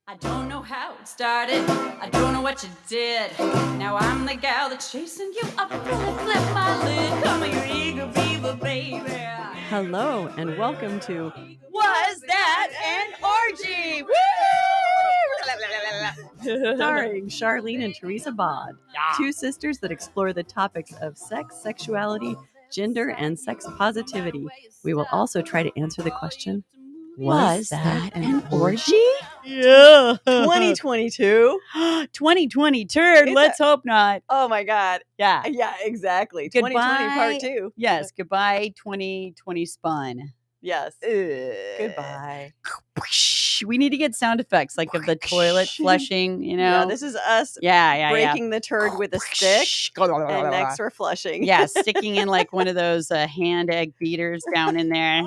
I don't know how it started. I don't know what you did. Now I'm the gal that's chasing you up. Really flip my lid. Come here, eager beaver, baby. Hello and welcome to Was That an Orgy? Woo! starring Charlene and Teresa Bawd, two sisters that explore the topics of sex, sexuality, gender, and sex positivity. We will also try to answer the question, was that an orgy? Yeah. 2022. 2020 turd. It's Let's hope not. Oh my God. Yeah. Yeah, exactly. 2020 part 2. Yes. Goodbye, 2020 spun. Yes. Ugh. Goodbye. We need to get sound effects like of the toilet flushing, you know? Yeah, this is us breaking the turd with a stick. And next we're flushing. Yeah, sticking in like one of those hand egg beaters down in there,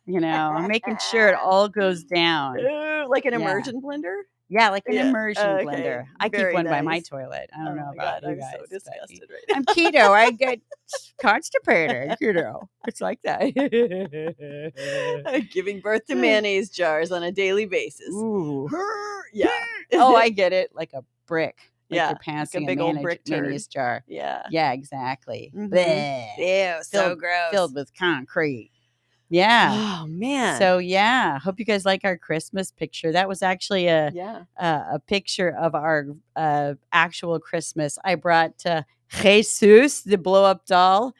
you know, making sure it all goes down. Ooh, like an immersion blender? Yeah, like an immersion Okay. blender. I keep Very one by my nice. toilet. I don't know my about God, you I'm guys. so but disgusted right now. I'm keto. I get constipated, you know. It's like that. Giving birth to mayonnaise jars on a daily basis. Ooh. Yeah. Oh, I get it. Like a brick. Like Yeah, you're passing like a big old brick turd. mayonnaise jar. Yeah. Yeah, exactly. Mhm. Bleh. Ew, so gross. Filled with concrete. Yeah. Oh man. So yeah, hope you guys like our Christmas picture. That was actually a picture of our actual Christmas. I brought Jesus, the blow up doll.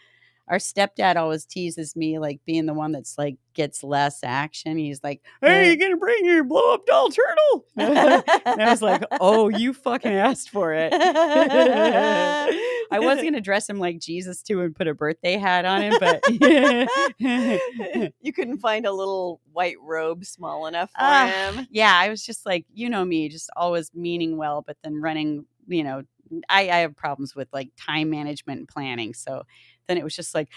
Our stepdad always teases me like being the one that's like gets less action. He's like, "Hey, you gonna bring your blow up doll turtle?" And I was like, "Oh, you fucking asked for it." I was gonna dress him like Jesus too and put a birthday hat on him, but you couldn't find a little white robe small enough for him. Yeah, I was just like, you know me, just always meaning well, but then running, you know, I have problems with like time management and planning. So then it was just like,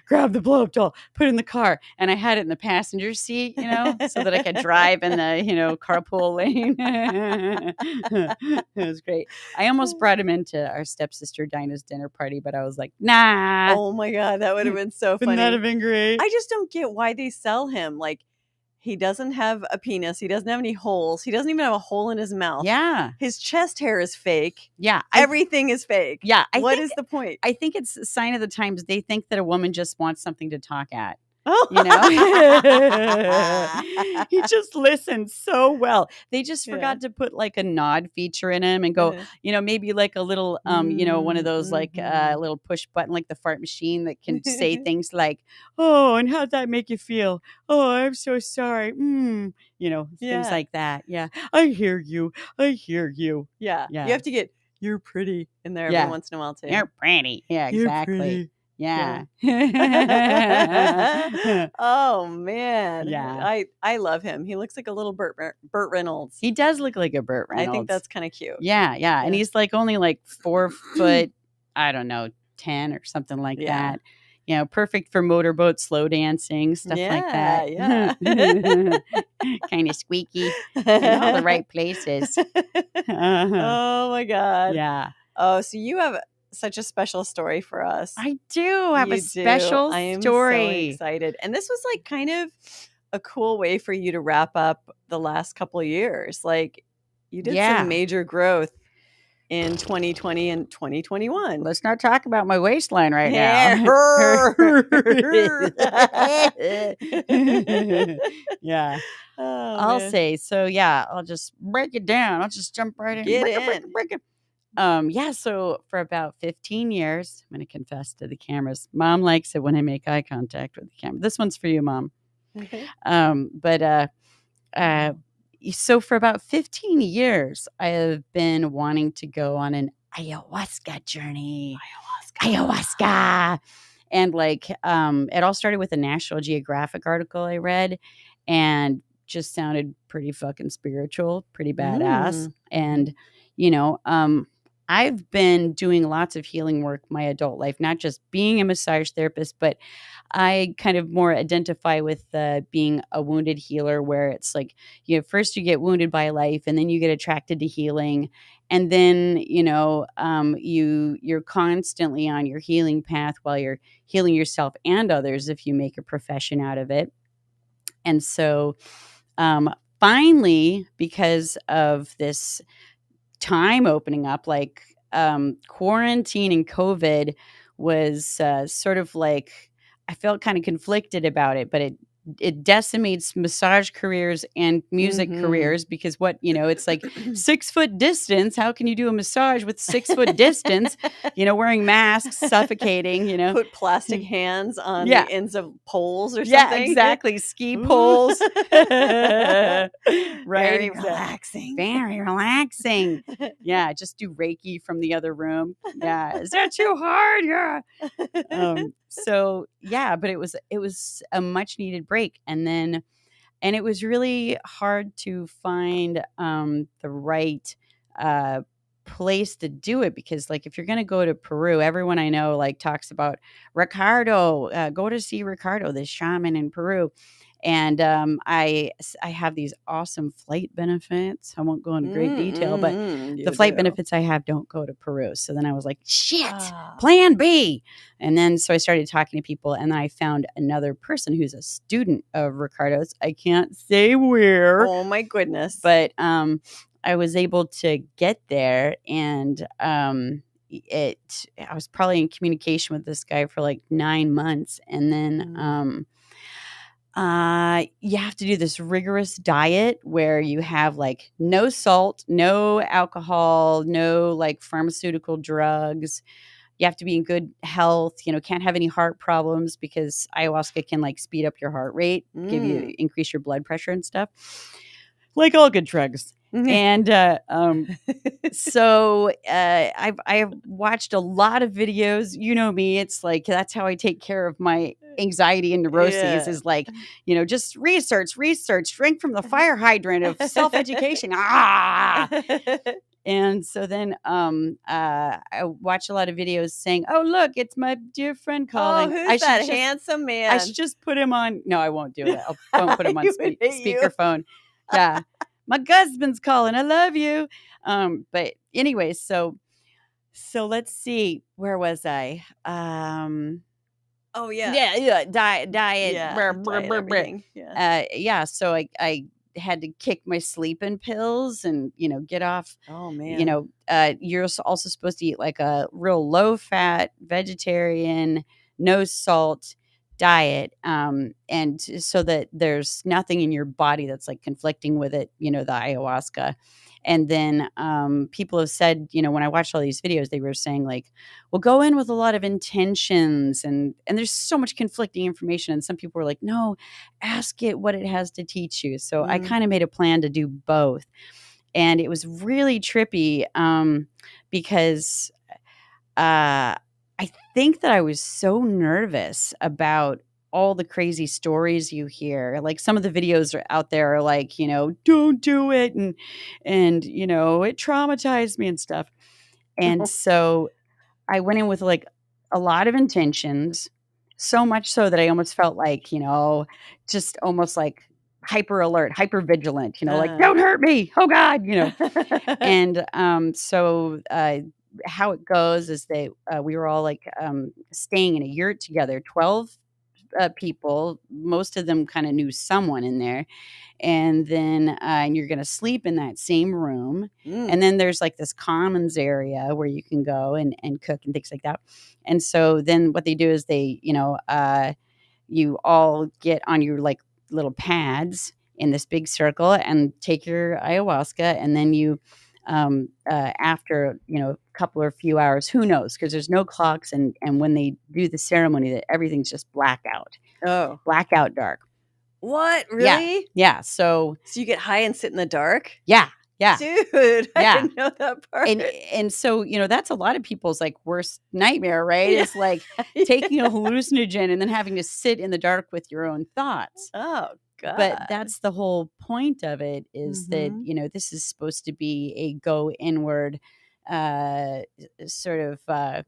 grab the blow up doll, put it in the car. And I had it in the passenger seat, you know, so that I could drive in the, you know, carpool lane. It was great. I almost brought him into our stepsister Dinah's dinner party, but I was like, nah. Oh my God, that would have been so funny. Wouldn't that have been great? I just don't get why they sell him. Like, he doesn't have a penis. He doesn't have any holes. He doesn't even have a hole in his mouth. Yeah. His chest hair is fake. Yeah. Everything is fake. Yeah. What is the point? I think it's a sign of the times. They think that a woman just wants something to talk at. Oh. You know? He just listens so well. They just forgot to put like a nod feature in him and go, you know, maybe like a little, you know, one of those like little push button, like the fart machine that can say things like, "Oh, and how'd that make you feel? Oh, I'm so sorry." You know, things like that. Yeah. I hear you. I hear you. Yeah. Yeah. You have to get, "You're pretty" in there every once in a while too. You're pretty. Yeah, exactly. You're pretty. Yeah. Oh man. Yeah. I love him. He looks like a little Burt Reynolds. He does look like a Burt Reynolds. I think that's kind of cute. Yeah. And he's like only like 4 foot, I don't know, 10 or something like that. You know, perfect for motorboat slow dancing, stuff like that. Yeah. Kind of squeaky in all the right places. Oh my God. Yeah. Oh, so you have such a special story for us. I do have a special I am story. so excited. And this was like kind of a cool way for you to wrap up the last couple of years. Like you did some major growth in 2020 and 2021. Let's not talk about my waistline right now. Yeah. Oh, I'll man. say. So yeah, I'll just break it down. I'll just jump right in. Get break it. Yeah, so for about 15 years, I'm going to confess to the cameras. Mom likes it when I make eye contact with the camera. This one's for you, Mom. Okay. So for about 15 years, I have been wanting to go on an ayahuasca journey. Ayahuasca. And like, it all started with a National Geographic article I read and just sounded pretty fucking spiritual, pretty badass. And, you know, I've been doing lots of healing work my adult life, not just being a massage therapist, but I kind of more identify with being a wounded healer, where it's like, you know, first you get wounded by life and then you get attracted to healing. And then, you know, you're constantly on your healing path while you're healing yourself and others if you make a profession out of it. And so finally, because of this time opening up, like quarantine and COVID was sort of like, I felt kind of conflicted about it, but it decimates massage careers and music careers because it's like 6-foot distance. How can you do a massage with 6-foot distance? Wearing masks, suffocating. Put plastic hands on Yeah. the ends of poles or Yeah, something. exactly. Ski Ooh. poles. Right. Very relaxing. Very relaxing. Yeah, just do Reiki from the other room. Yeah. Is that too hard? Yeah. So yeah, but it was a much needed break. And it was really hard to find the right place to do it, because like if you're going to go to Peru, everyone I know like talks about Ricardo, go to see Ricardo, this shaman in Peru. And I have these awesome flight benefits. I won't go into great detail, but the flight benefits I have don't go to Peru. So then I was like, shit, plan B. And then so I started talking to people, and then I found another person who's a student of Ricardo's. I can't say where. Oh my goodness. But I was able to get there, and I was probably in communication with this guy for like 9 months. And then you have to do this rigorous diet where you have like no salt, no alcohol, no like pharmaceutical drugs. You have to be in good health, can't have any heart problems, because ayahuasca can like speed up your heart rate, increase your blood pressure and stuff, like all good drugs. And so I've watched a lot of videos. You know me, it's like that's how I take care of my anxiety and neuroses, is like, just research, drink from the fire hydrant of self-education. And so then I watched a lot of videos saying, oh, look, it's my dear friend calling. Oh, who's that handsome man? I should just put him on. No, I won't do that. I won't put him on speakerphone. Yeah. My husband's calling. I love you. But anyway, so let's see. Where was I? Oh yeah. Yeah. Diet. Everything. Yeah. So I had to kick my sleeping pills and, get off. Oh man. You're also supposed to eat like a real low fat vegetarian, no salt diet. And so that there's nothing in your body that's like conflicting with it, the ayahuasca. And then people have said, when I watched all these videos, they were saying like, well, go in with a lot of intentions, and there's so much conflicting information. And some people were like, no, ask it what it has to teach you. So I kind of made a plan to do both. And it was really trippy because I think that I was so nervous about all the crazy stories you hear. Like some of the videos are out there are like, don't do it. And it traumatized me and stuff. And so I went in with like a lot of intentions, so much so that I almost felt like, just almost like hyper alert, hyper vigilant, like, don't hurt me. Oh God, And so how it goes is we were all like staying in a yurt together, 12 people. Most of them kind of knew someone in there. And then and you're going to sleep in that same room. And then there's like this commons area where you can go and cook and things like that. And so then what they do is they, you all get on your like little pads in this big circle and take your ayahuasca. And then you, after, a couple or few hours, who knows? Because there's no clocks. And when they do the ceremony, that everything's just blackout. Oh, blackout dark. What? Really? Yeah. So you get high and sit in the dark? Yeah. Dude, I didn't know that part. And so, that's a lot of people's like worst nightmare, right? It's like taking a hallucinogen and then having to sit in the dark with your own thoughts. Oh, God. But that's the whole point of it, is that, this is supposed to be a go inward sort of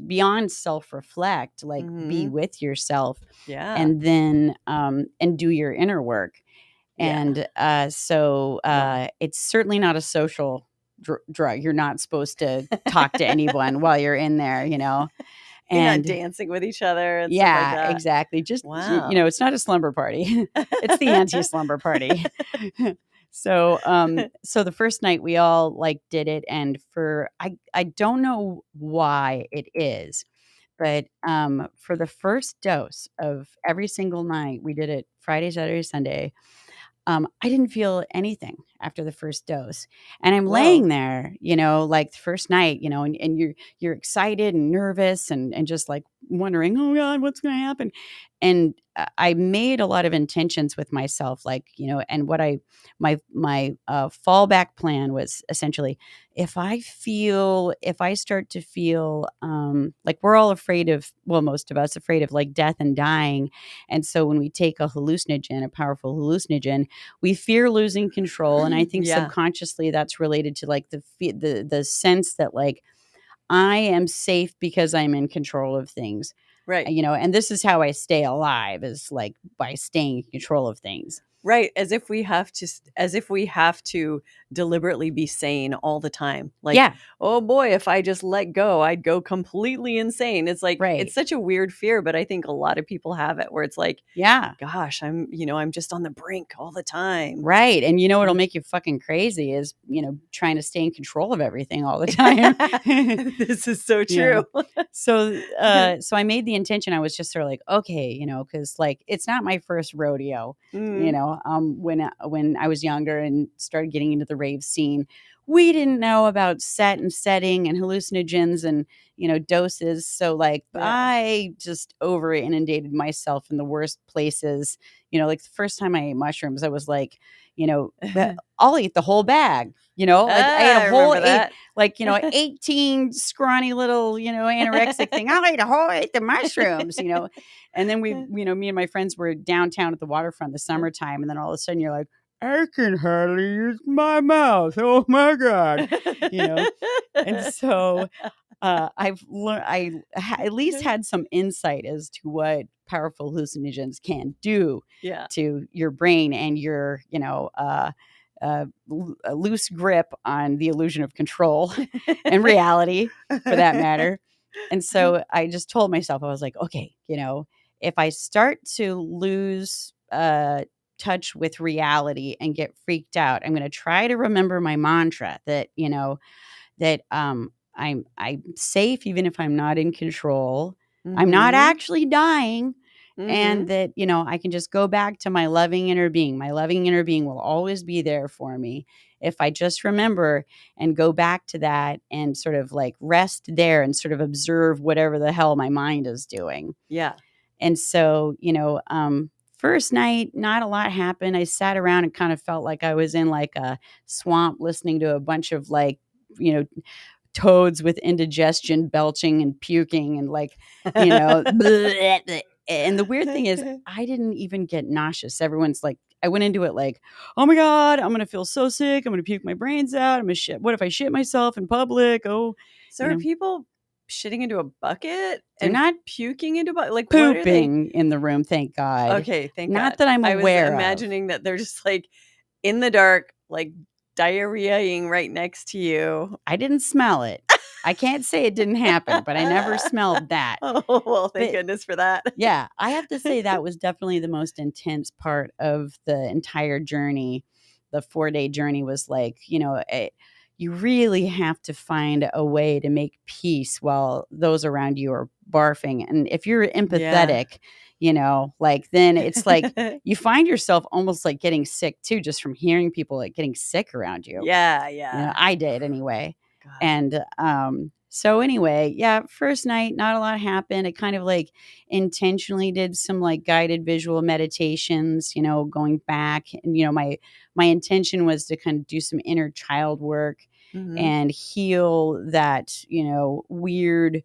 beyond self-reflect, like be with yourself. Yeah. And then and do your inner work. And so it's certainly not a social drug. You're not supposed to talk to anyone while you're in there, You're not And dancing with each other and stuff like that. exactly. Just, Wow. it's not a slumber party. It's the anti-slumber party. So the first night we all like did it, and I don't know why it is, but for the first dose of every single night, we did it Friday, Saturday, Sunday. I didn't feel anything after the first dose. And I'm laying there, like the first night, and you're excited and nervous and just like wondering, oh God, what's going to happen? And I made a lot of intentions with myself, like, and my fallback plan was essentially, if I start to feel like we're all afraid of, well, most of us afraid of like death and dying. And so when we take a hallucinogen, a powerful hallucinogen, we fear losing control. And I think subconsciously that's related to like the sense that like I am safe because I'm in control of things. Right. And this is how I stay alive, is like by staying in control of things. Right. As if we have to deliberately be sane all the time. Like, oh boy, if I just let go, I'd go completely insane. It's like, it's such a weird fear, but I think a lot of people have it where it's like, gosh, I'm just on the brink all the time. Right. And what'll make you fucking crazy is, trying to stay in control of everything all the time. This is so true. So I made the intention. I was just sort of like, okay, because like it's not my first rodeo. When I was younger and started getting into the rave scene, we didn't know about set and setting and hallucinogens and doses. So like I just over inundated myself in the worst places. Like the first time I ate mushrooms, I was like, I'll eat the whole bag. Like I ate a whole 18 scrawny little, anorexic thing. I'll eat the mushrooms, And then me and my friends were downtown at the waterfront the summertime. And then all of a sudden you're like, I can hardly use my mouth. Oh my God. And so I've learned, at least had some insight as to what powerful hallucinogens can do to your brain and your, a loose grip on the illusion of control and reality for that matter. And so I just told myself, I was like, okay, if I start to lose touch with reality and get freaked out, I'm going to try to remember my mantra that, that I'm safe even if I'm not in control. I'm not actually dying. And that, I can just go back to my loving inner being. My loving inner being will always be there for me if I just remember and go back to that and sort of like rest there and sort of observe whatever the hell my mind is doing. Yeah. And so, first night, not a lot happened. I sat around and kind of felt like I was in like a swamp listening to a bunch of like, toads with indigestion belching and puking and like, bleh, bleh. And the weird thing is I didn't even get nauseous. Everyone's like, I went into it like, oh my God, I'm going to feel so sick. I'm going to puke my brains out. I'm going to shit. What if I shit myself in public? Oh, so are people shitting into a bucket? They're not puking into a bucket? Like pooping in the room. Thank God. Okay. Thank God. Not that I'm aware I was imagining that they're just like in the dark, like diarrheaing right next to you. I didn't smell it. I can't say it didn't happen, but I never smelled that. Oh, well, thank goodness for that. Yeah, I have to say that was definitely the most intense part of the entire journey. The 4-day journey was like, you really have to find a way to make peace while those around you are barfing. And if you're empathetic, then it's like you find yourself almost like getting sick too, just from hearing people like getting sick around you. Yeah. I did anyway. And so anyway, first night, not a lot happened. I kind of like intentionally did some like guided visual meditations, going back. And, my intention was to kind of do some inner child work and heal that, weird,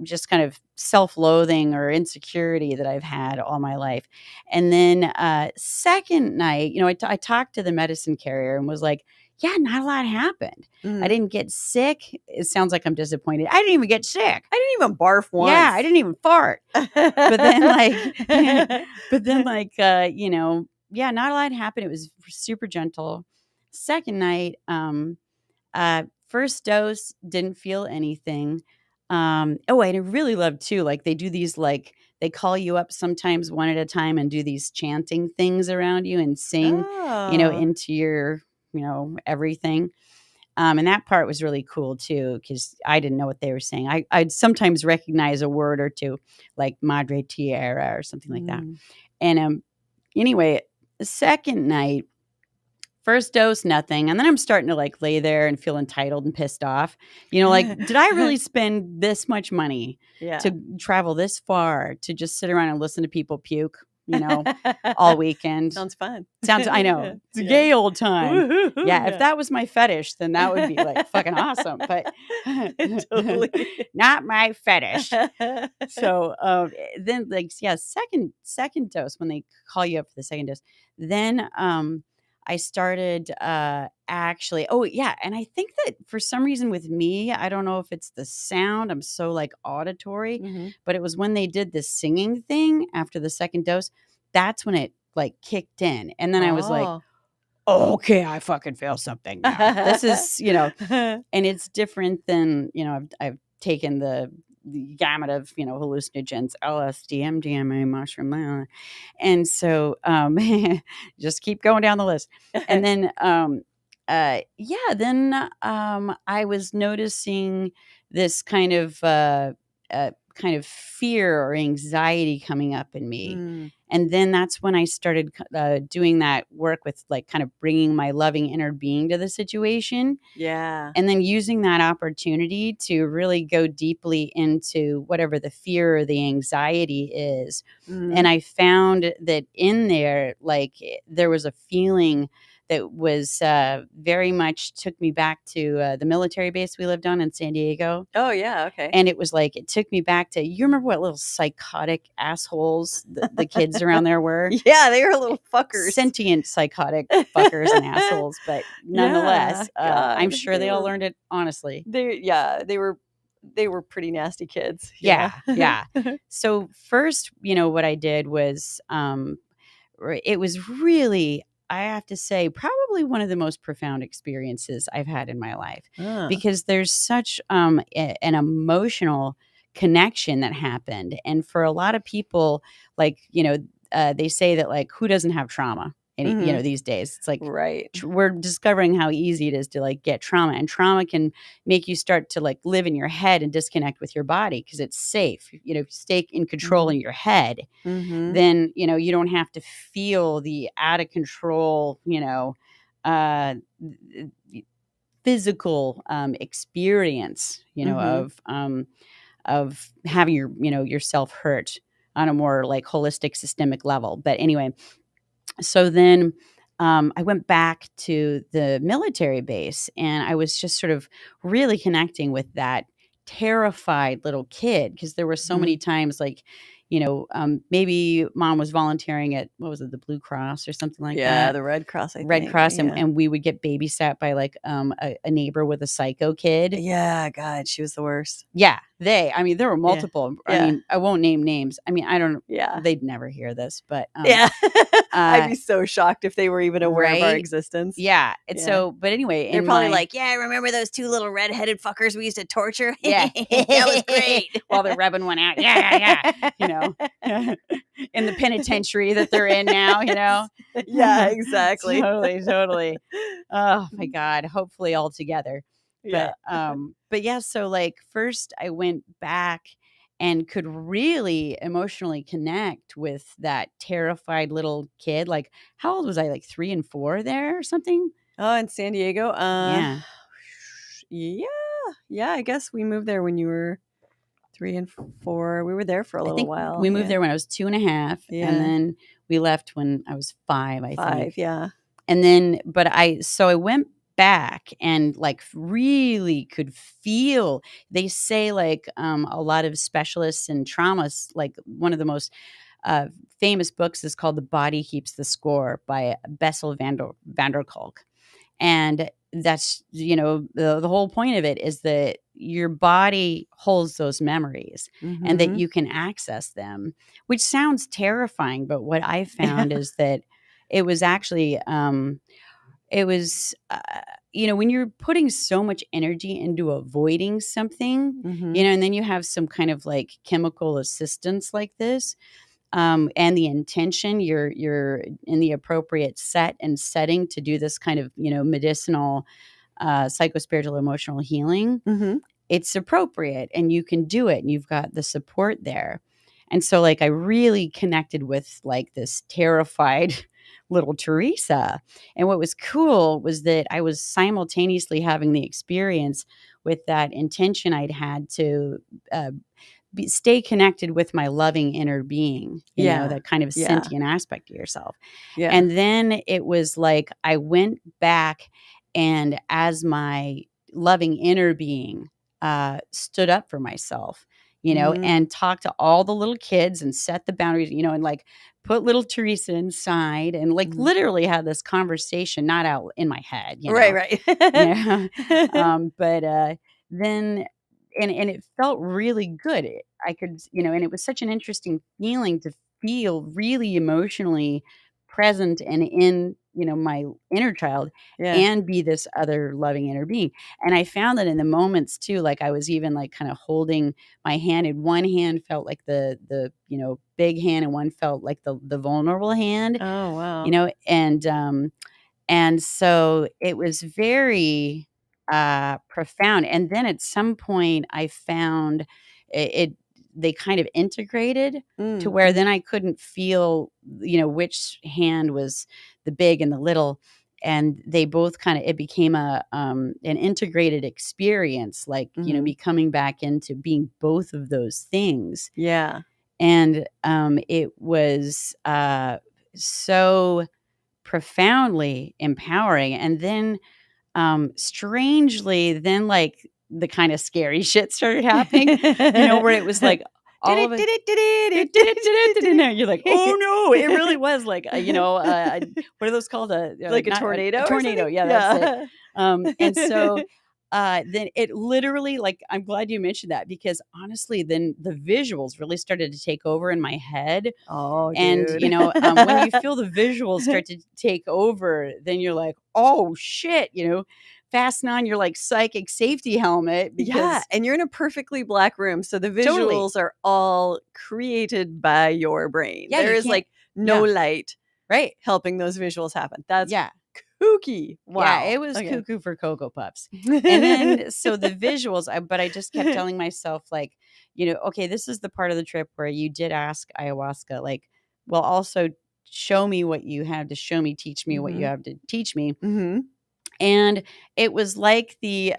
just kind of self-loathing or insecurity that I've had all my life. And then second night, I talked to the medicine carrier and was like, not a lot happened. I didn't get sick. It sounds like I'm disappointed. I didn't even get sick. I didn't even barf once. Yeah, I didn't even fart. But then not a lot happened. It was super gentle. Second night, first dose, didn't feel anything. And I really love too, like they do these like they call you up sometimes one at a time and do these chanting things around you and sing, Oh. into your, everything. And that part was really cool too, because I didn't know what they were saying. I'd sometimes recognize a word or two, like Madre Tierra or something like that. Mm. And anyway, the second night, first dose, nothing. And then I'm starting to like lay there and feel entitled and pissed off. Like, did I really spend this much money Yeah. to travel this far to just sit around and listen to people puke, all weekend? Sounds fun. I know. It's a Yeah. gay old time. Woo-hoo, Yeah, if that was my fetish, then that would be like fucking awesome. But Totally. not my fetish. So then, like, yeah, second dose, when they call you up for the second dose, then I started actually. Oh yeah, and I think that for some reason with me, I don't know if it's the sound. I'm so like auditory, Mhm. but it was when they did the singing thing after the second dose. That's when it like kicked in, and then I was like, Oh. okay, I fucking feel something now. This is, and it's different than, I've taken the gamut of, hallucinogens, LSD, MDMA, mushroom, and so just keep going down the list. And then I was noticing this kind of fear or anxiety coming up in me. Mm. And then that's when I started doing that work with like kind of bringing my loving inner being to the situation. Yeah. And then using that opportunity to really go deeply into whatever the fear or the anxiety is. Mhm. And I found that in there, like there was a feeling that was very much took me back to the military base we lived on in San Diego. Oh yeah, okay. And it was like, it took me back to, you remember what little psychotic assholes the kids around there were? Yeah, they were little fuckers. Sentient psychotic fuckers and assholes. But nonetheless, Yeah, I'm God, sure they all were learned it honestly. they were pretty nasty kids. Yeah. So first, what I did was, it was really, I have to say, probably one of the most profound experiences I've had in my life, Ah. because there's such an emotional connection that happened. And for a lot of people, like, they say that, like, who doesn't have trauma? And, Mhm. these days, it's like, Right. we're discovering how easy it is to like get trauma, and trauma can make you start to like live in your head and disconnect with your body because it's safe. If you stay in control in your head, Mhm. then you don't have to feel the out of control uh physical experience Mhm. of having yourself hurt on a more like holistic systemic level. But anyway, so then I went back to the military base, and I was just sort of really connecting with that terrified little kid, because there were so many Mhm. times, like, maybe mom was volunteering at, what was it, the Blue Cross or something like Yeah, that. the Red Cross, I Red think. Cross, Yeah. and we would get babysat by like a neighbor with a psycho kid. Yeah, God, she was the worst. Yeah, I mean, there were multiple. I Yeah. mean, I won't name names. I mean, I don't. Yeah. They'd never hear this, but Yeah. I'd uh, be so shocked if they were even aware of our right? existence. Yeah. And Yeah. so, but anyway, They're in probably my like, "Yeah, remember those 2 little red-headed fuckers we used to torture? yeah, That was great." while they're rubbing one out. Yeah. In the penitentiary that they're in now. Yeah, exactly. Totally. Oh my God. Hopefully all together. Yeah. But yeah, so like first I went back and could really emotionally connect with that terrified little kid. Like, how old was I? Like 3 and 4 there or something? Oh, in San Diego? Yeah. Yeah. Yeah, I guess we moved there when you were 3 and 4. We were there for a I little think while. we moved Yeah. there when I was 2.5, Yeah. and then we left when I was 5, I 5, think. yeah. And then, but I went back and like really could feel, they say like a lot of specialists in traumas, like one of the most famous books is called The Body Keeps the Score by Bessel van der Kolk. And that's, the whole point of it is that your body holds those memories and that Mhm. you can access them, which sounds terrifying. But what I found is that it was actually, it was, when you're putting so much energy into avoiding something, Mhm. and then you have some kind of like chemical assistance like this, and the intention, you're in the appropriate set and setting to do this kind of, medicinal, psychospiritual, emotional healing, Mhm. it's appropriate and you can do it and you've got the support there. And so like I really connected with like this terrified little Teresa. And what was cool was that I was simultaneously having the experience with that intention I'd had to stay connected with my loving inner being, Yeah. that kind of Yeah. sentient aspect of yourself. Yeah. And then it was like I went back and as my loving inner being stood up for myself, and talked to all the little kids and set the boundaries, and like put little Teresa inside and like literally had this conversation, not out in my head, Right. but then and it felt really good. I could, and it was such an interesting feeling to feel really emotionally present and in, my inner child Yeah. and be this other loving inner being. And I found that in the moments too, like I was even like kind of holding my hand, and one hand felt like the big hand, and one felt like the vulnerable hand, Oh, wow. and so it was very profound. And then at some point, I found they kind of integrated to where then I couldn't feel, which hand was the big and the little. And they both kind of, it became an integrated experience, like, me coming back into being both of those things. Yeah. And it was so profoundly empowering. And then strangely, then like the kind of scary shit started happening, where it was like all of it. You're like, oh no, it really was like, what are those called? Like a Not tornado? A or tornado. something? Yeah, that's it. And so then it literally, like, I'm glad you mentioned that, because honestly, then the visuals really started to take over in my head. Oh, And, dude. when you feel the visuals start to take over, then you're like, oh shit, fasten on your like psychic safety helmet, Yeah, because and you're in a perfectly black room, so the Totally. visuals are all created by your brain. Yeah, There you is can't- like no yeah. light right. helping those visuals happen. That's Yeah. kooky. Wow. Yeah, it was Okay. cuckoo for Cocoa Puffs. And then, so the visuals, but I just kept telling myself, like, okay, this is the part of the trip where you did ask ayahuasca, like, well, also show me what you have to show me, teach me what you have to teach me. Mhm. And it was like the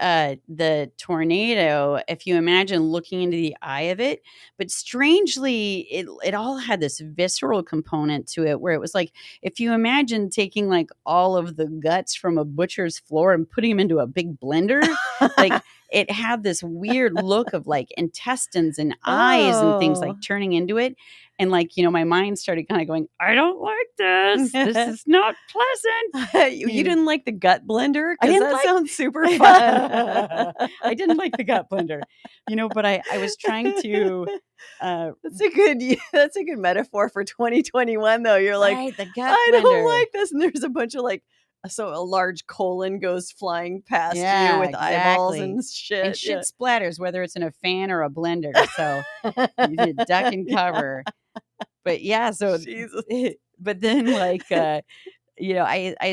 tornado, if you imagine looking into the eye of it, but strangely, it all had this visceral component to it, where it was like, if you imagine taking like all of the guts from a butcher's floor and putting them into a big blender, like it had this weird look of like intestines and eyes and things like Oh. turning into it. And like, my mind started kind of going, I don't like this. This is not pleasant. You didn't like the gut blender? I Because didn't that like- sounds super fun. I didn't like the gut blender, but I was trying to. That's a good metaphor for 2021, though. You're like, right, the gut I blender. don't like this, and there's a bunch of like, so a large colon goes flying past you with eyeballs exactly. and shit. And shit splatters, whether it's in a fan or a blender. So you did duck and cover. But yeah, so Jesus. but then like I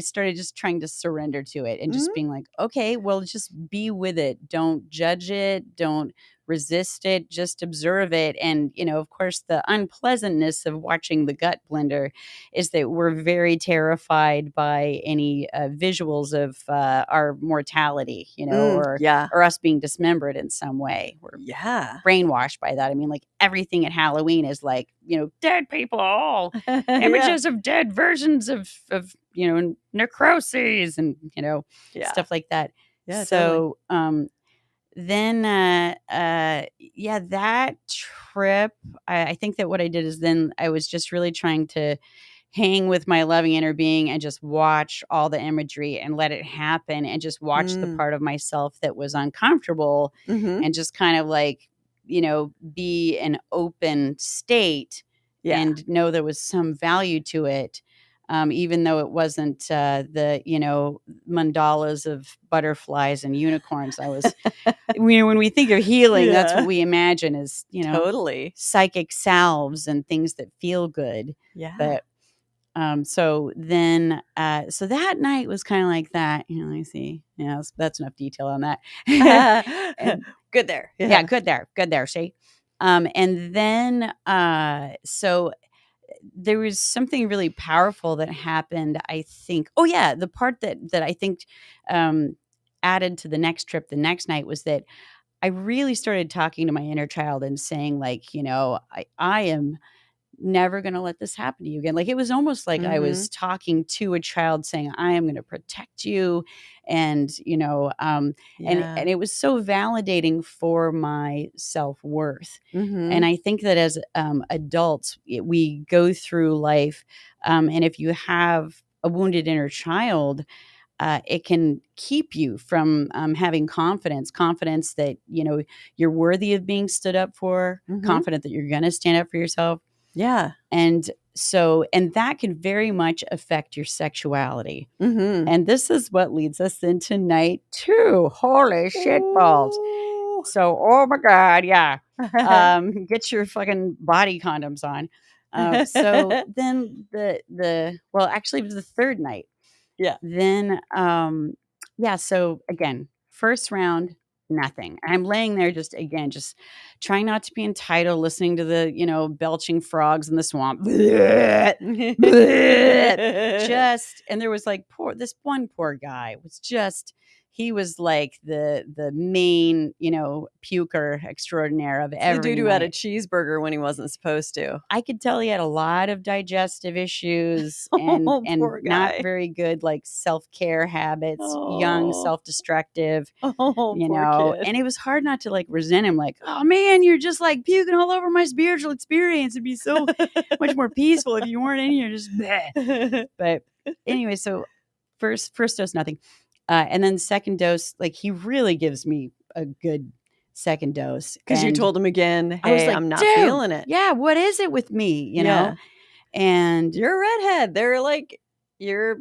started just trying to surrender to it and just being like, okay, well, just be with it. Don't judge it. Don't resist it. Just observe it. And, of course, the unpleasantness of watching the gut blender is that we're very terrified by any visuals of our mortality, or us being dismembered in some way. We're brainwashed by that. I mean, like everything at Halloween is like, dead people, images of dead versions of necroses and stuff like that. Yeah, so then that trip, I think that what I did is then I was just really trying to hang with my loving inner being and just watch all the imagery and let it happen, and just watch the part of myself that was uncomfortable, and just kind of like be an open state and know there was some value to it. even though it wasn't the mandalas of butterflies and unicorns. I was when we think of healing, that's what we imagine is Totally. psychic salves and things that feel good. Yeah. But so then so that night was kind of like that. Let me see. Yeah, that's enough detail on that. And, good there. yeah, good there. See, and then so there was something really powerful that happened. I think. Oh yeah, the part that I think added to the next trip the next night was that I really started talking to my inner child and saying, like, I am never going to let this happen to you again. Like, it was almost like I was talking to a child saying, I am going to protect you. And, and it was so validating for my self-worth. And I think that as adults, we go through life. And if you have a wounded inner child, it can keep you from having confidence that, you're worthy of being stood up for, confident that you're going to stand up for yourself. Yeah. And that can very much affect your sexuality. And this is what leads us into night 2. Holy shit balls. So, oh my God. Yeah. Get your fucking body condoms on. So then actually it was the third night. Yeah. Then, so again, first round, nothing. I'm laying there just trying not to be entitled, listening to the, belching frogs in the swamp. Blech, blech. And there was like this one poor guy was he was like the main, puker extraordinaire of every the dude who night. had a cheeseburger when he wasn't supposed to. I could tell he had a lot of digestive issues and not very good like self-care habits, young, self-destructive, kid. and it was hard not to like resent him. Like, oh man, you're just like puking all over my spiritual experience. It'd be so much more peaceful if you weren't in here. Just bleh. But anyway, so first dose, nothing. And then second dose, like he really gives me a good second dose. Because you told him again, hey, I was like, I'm not feeling it. Yeah, what is it with me? You know? And you're a redhead. They're like, you're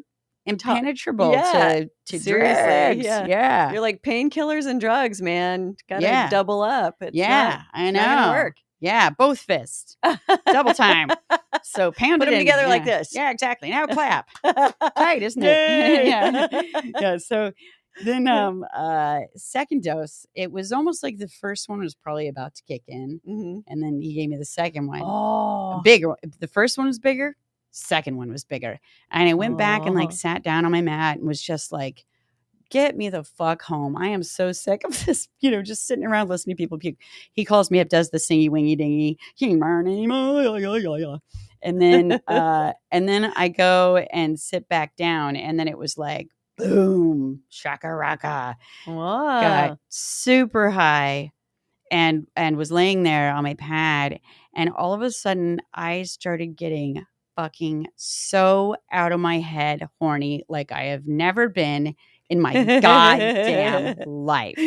impenetrable to seriously. Drugs. Yeah. You're like painkillers and drugs, man. Gotta double up. I know. Not gonna work. Yeah, both fists. Double time. So pound Put it them in. together like this. Yeah, exactly. Now clap. Tight, isn't it? Yeah. So then second dose, it was almost like the first one was probably about to kick in. And then he gave me the second one. Oh. Bigger. The first one was bigger. Second one was bigger. And I went back and like sat down on my mat and was just like, get me the fuck home. I am so sick of this, just sitting around listening to people puke. He calls me up, does the singy wingy dingy. And then I go and sit back down. And then it was like, boom, shakaraka. Wow. Got super high and was laying there on my pad. And all of a sudden I started getting fucking so out of my head horny like I have never been in my goddamn life.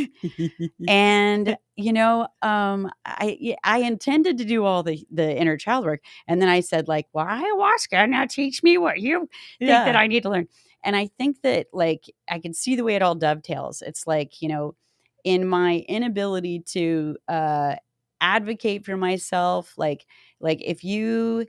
And I intended to do all the inner child work, and then I said like, well, ayahuasca, now teach me what you think that I need to learn. And I think that like I can see the way it all dovetails. It's like, in my inability to advocate for myself, like if you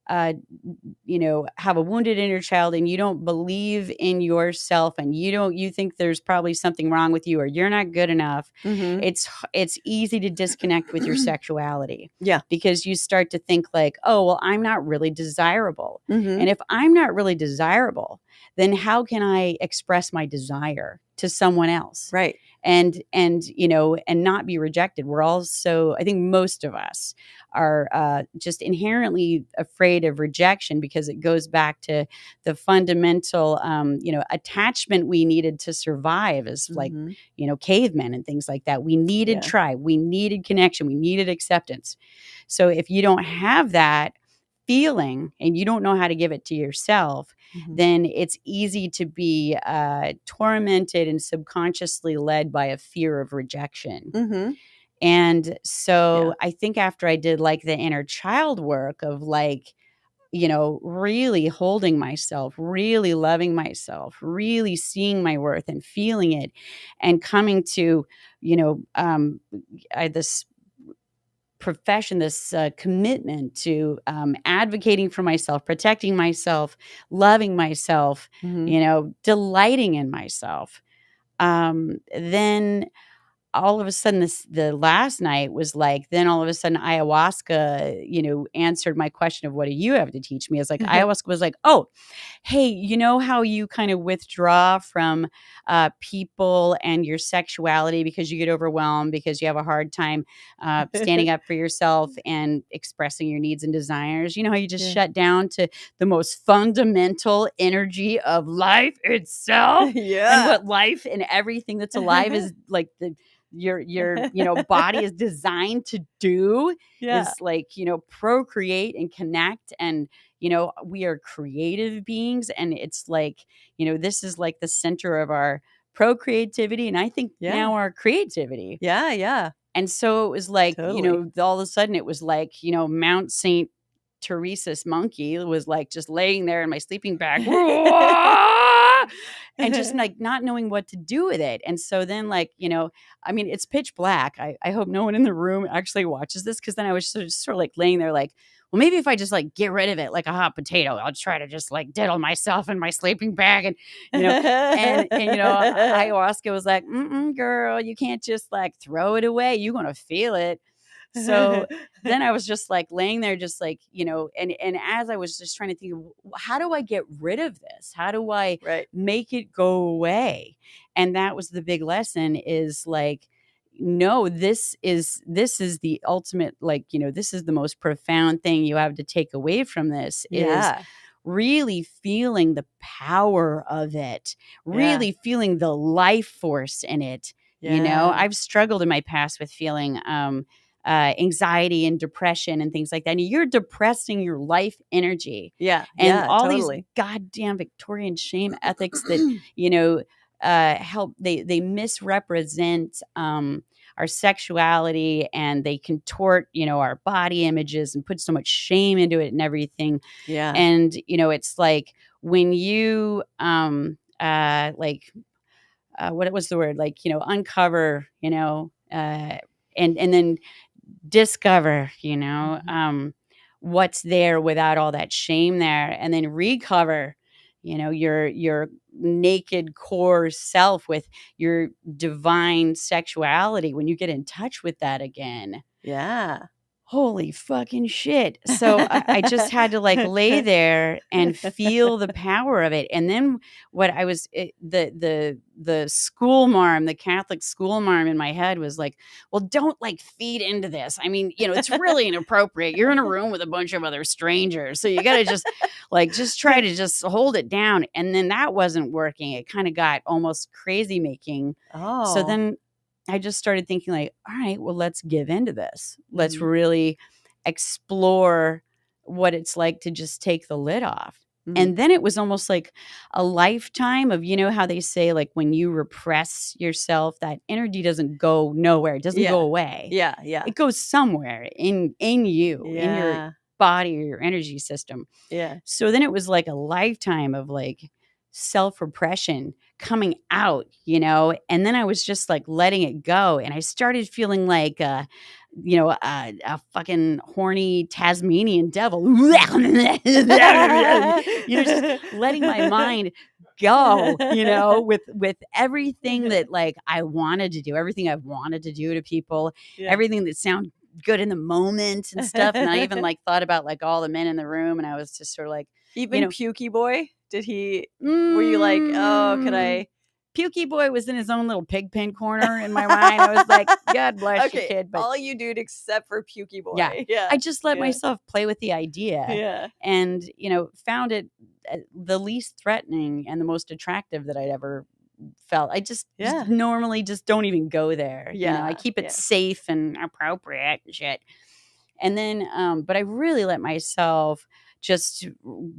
have a wounded inner child and you don't believe in yourself and you think there's probably something wrong with you or you're not good enough, it's easy to disconnect with your sexuality. Yeah. Because you start to think like, oh, well, I'm not really desirable. And if I'm not really desirable, then how can I express my desire to someone else? Right. And not be rejected. We're also, I think most of us are just inherently afraid of rejection because it goes back to the fundamental, attachment we needed to survive as like, cavemen and things like that. We needed tribe, we needed connection, we needed acceptance. So if you don't have that feeling and you don't know how to give it to yourself, then it's easy to be tormented and subconsciously led by a fear of rejection. And so I think after I did like the inner child work of like, really holding myself, really loving myself, really seeing my worth and feeling it, and coming to, this profession, this commitment to advocating for myself, protecting myself, loving myself, delighting in myself. Then all of a sudden, the last night was like, then all of a sudden ayahuasca, answered my question of what do you have to teach me? It's like ayahuasca was like, oh, hey, you know how you kind of withdraw from people and your sexuality because you get overwhelmed, because you have a hard time standing up for yourself and expressing your needs and desires. You know how you just shut down to the most fundamental energy of life itself, and what life and everything that's alive is like your body is designed to do is like, procreate and connect. And we are creative beings, and it's like, this is like the center of our procreativity, and I think now our creativity. And so it was like, Totally. all of a sudden it was like, Mount St. Teresa's monkey was like just laying there in my sleeping bag and just like not knowing what to do with it. And so then, like, I mean, it's pitch black. I hope no one in the room actually watches this, because then I was sort of like laying there like, well, maybe if I just like get rid of it like a hot potato, I'll try to just like diddle myself in my sleeping bag. And, and ayahuasca was like, girl, you can't just like throw it away. You're going to feel it. So then I was just like laying there, just like, and as I was just trying to think, how do I get rid of this? How do I make it go away? And that was the big lesson, is like, no, this is the ultimate, like, this is the most profound thing you have to take away from this is really feeling the power of it, really feeling the life force in it. I've struggled in my past with feeling, anxiety and depression and things like that. And you're depressing your life energy. And all totally. these goddamn Victorian shame ethics that, help, they misrepresent our sexuality, and they contort, our body images and put so much shame into it and everything. And, it's like when you, what was the word? Like, uncover, and then discover, what's there without all that shame there, and then recover, your naked core self with your divine sexuality. When you get in touch with that again, holy fucking shit. So I just had to like lay there and feel the power of it. And then what I was, the school marm, the Catholic school marm in my head was like, well, don't like feed into this. I mean, it's really inappropriate. You're in a room with a bunch of other strangers. So you got to just try to just hold it down. And then that wasn't working. It kind of got almost crazy making. So then I just started thinking like, all right, well, let's give into this. Let's really explore what it's like to just take the lid off. And then it was almost like a lifetime of, how they say, like, when you repress yourself, that energy doesn't go nowhere. It doesn't go away. It goes somewhere in you, in your body or your energy system. So then it was like a lifetime of like self-repression coming out, and then I was just like letting it go. And I started feeling like, a fucking horny Tasmanian devil, just letting my mind go, with everything that like I wanted to do, everything I've wanted to do to people, everything that sounded good in the moment and stuff. And I even like thought about like all the men in the room, and I was just sort of like, even Pukey Boy. Did he? Were you like, oh, could I? Pukey Boy was in his own little pig pen corner in my mind. I was like, God bless you, kid. But all you dude except for Pukey Boy. I just let myself play with the idea. And, found it the least threatening and the most attractive that I'd ever felt. I just normally just don't even go there. I keep it safe and appropriate and shit. And then, but I really let myself just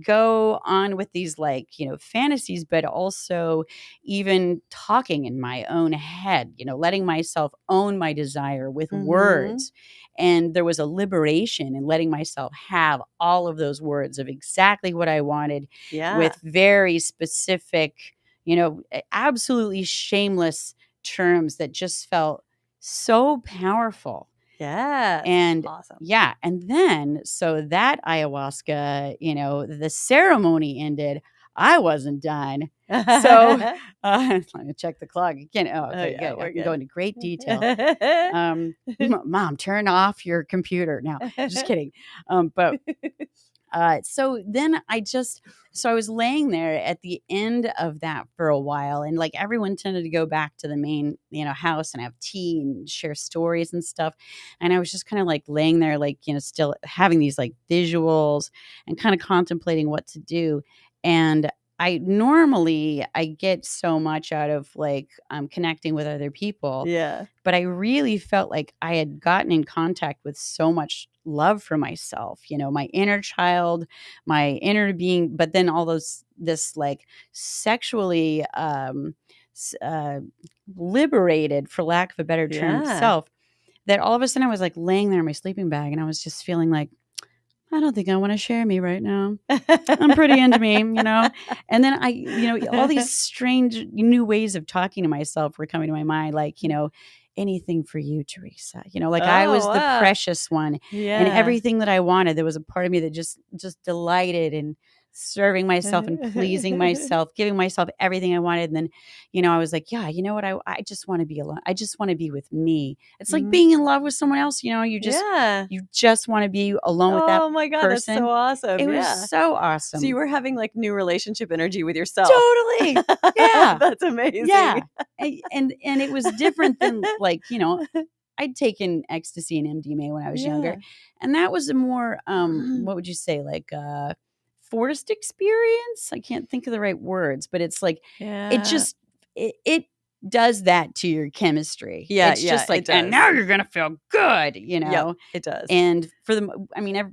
go on with these like, fantasies, but also even talking in my own head, letting myself own my desire with words. And there was a liberation in letting myself have all of those words of exactly what I wanted with very specific, absolutely shameless terms that just felt so powerful. Yeah. And awesome. yeah. And then, so that ayahuasca, the ceremony ended. I wasn't done. So let me check the clock again. Oh, okay, good. I can go into great detail. Mom, turn off your computer now. Just kidding. But so then I was laying there at the end of that for a while, and like everyone tended to go back to the main, house and have tea and share stories and stuff. And I was just kind of like laying there, like, still having these like visuals and kind of contemplating what to do. And I get so much out of like connecting with other people. Yeah. But I really felt like I had gotten in contact with so much love for myself, my inner child, my inner being, but then this like sexually liberated, for lack of a better term, self, that all of a sudden I was like laying there in my sleeping bag and I was just feeling like, I don't think I want to share me right now. I'm pretty into me, And then all these strange new ways of talking to myself were coming to my mind, like, anything for you, Teresa. Like I was the precious one. And everything that I wanted, there was a part of me that just delighted in serving myself and pleasing myself, giving myself everything I wanted. And then, I was like, yeah, you know what? I just want to be alone. I just want to be with me. It's like being in love with someone else, you just want to be alone with that person. Oh my God, that's so awesome. It was so awesome. So you were having like new relationship energy with yourself. Totally. Yeah. That's amazing. Yeah. And it was different than like, I'd taken ecstasy and MDMA when I was younger. And that was a more, what would you say? Like, forced experience. I can't think of the right words, but it's like, it does that to your chemistry. Yeah. It's just like, and now you're going to feel good, Yep, it does. And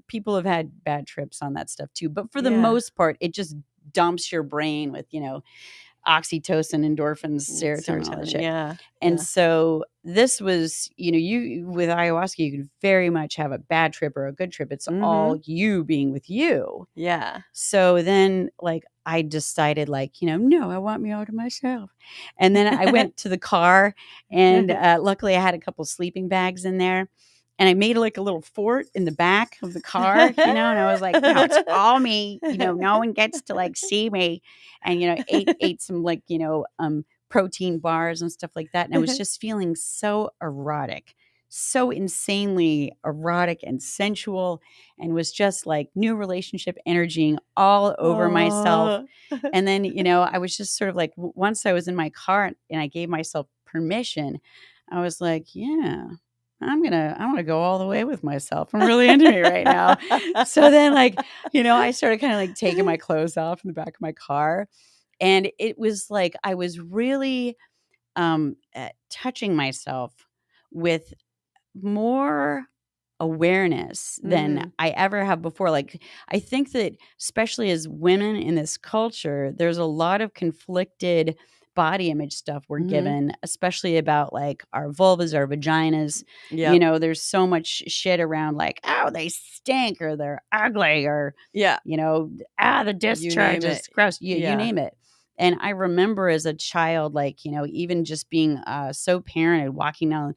people have had bad trips on that stuff too, but for the most part, it just dumps your brain with, oxytocin, endorphins, serotonin, all that shit. Yeah. And so this was, you with ayahuasca, you can very much have a bad trip or a good trip. It's all you being with you. Yeah. So then like I decided like, no, I want me all to myself. And then I went to the car and luckily I had a couple sleeping bags in there. And I made like a little fort in the back of the car, and I was like, no, it's all me. No one gets to like see me. And, ate some like, protein bars and stuff like that. And I was just feeling so erotic, so insanely erotic and sensual, and was just like new relationship energy all over myself. And then, I was just sort of like, once I was in my car and I gave myself permission, I was like, yeah. I want to go all the way with myself. I'm really into me right now. So then like, I started kind of like taking my clothes off in the back of my car. And it was like, I was really touching myself with more awareness than I ever have before. Like, I think that especially as women in this culture, there's a lot of conflicted body image stuff we're given, especially about like our vulvas, our vaginas. There's so much shit around like, oh, they stink or they're ugly or, the discharge is gross. You name it. And I remember as a child, like, even just being so paranoid, walking down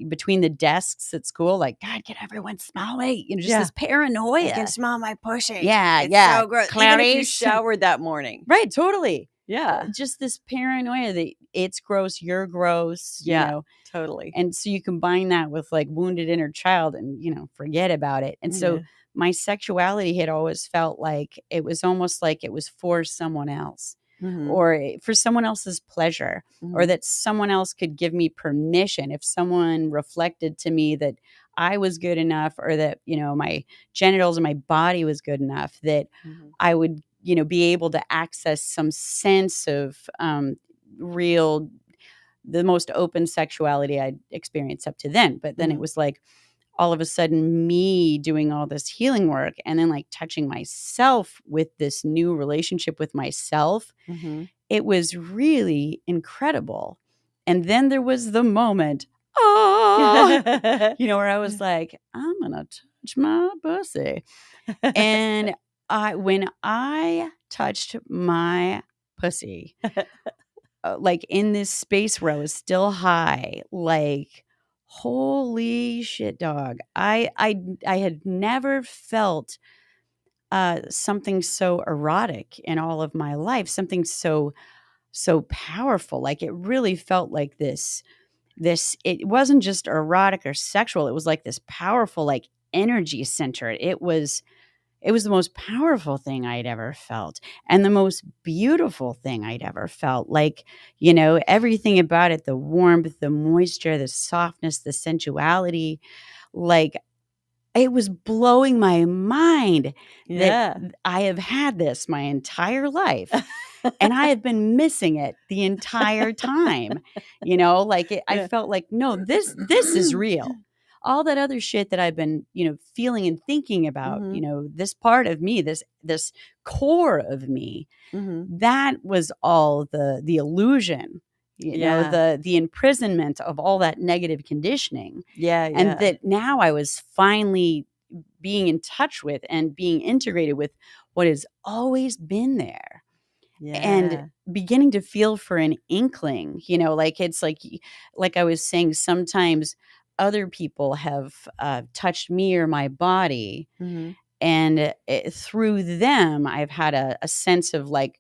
between the desks at school, like, God, can everyone smell me? Just this paranoia. You can smell my pushing. Yeah, it's so gross. Even if you showered that morning. Right, totally. Yeah. Just this paranoia that it's gross, you're gross. Totally. And so you combine that with like wounded inner child and, forget about it. And so my sexuality had always felt like it was almost like it was for someone else. Or for someone else's pleasure, or that someone else could give me permission if someone reflected to me that I was good enough, or that, my genitals and my body was good enough, that I would, be able to access some sense of the most open sexuality I'd experienced up to then. But then it was like, all of a sudden me doing all this healing work and then like touching myself with this new relationship with myself, it was really incredible. And then there was the moment, where I was like, I'm going to touch my pussy. And when I touched my pussy, like in this space where I was still high, like, holy shit, dog. I had never felt something so erotic in all of my life, something so powerful. Like it really felt like this it wasn't just erotic or sexual. It was like this powerful, like energy center. It was the most powerful thing I'd ever felt and the most beautiful thing I'd ever felt. Like, everything about it, the warmth, the moisture, the softness, the sensuality, like it was blowing my mind that I have had this my entire life. And I have been missing it the entire time. I felt like, no, this is real. All that other shit that I've been, feeling and thinking about, this part of me, this core of me, that was all the illusion, the imprisonment of all that negative conditioning. And that now I was finally being in touch with and being integrated with what has always been there. And beginning to feel for an inkling, like it's like I was saying, sometimes other people have touched me or my body. And through them, I've had a sense of like,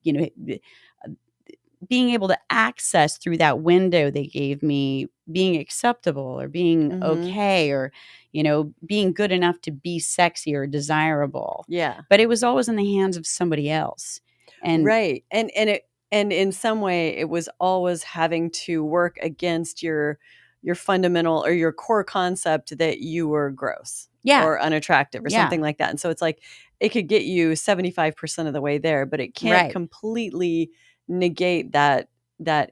being able to access through that window they gave me, being acceptable or being okay or, being good enough to be sexy or desirable. Yeah. But it was always in the hands of somebody else. And right. And in some way it was always having to work against your fundamental or your core concept that you were gross or unattractive or something like that. And so it's like it could get you 75% of the way there, but it can't completely negate that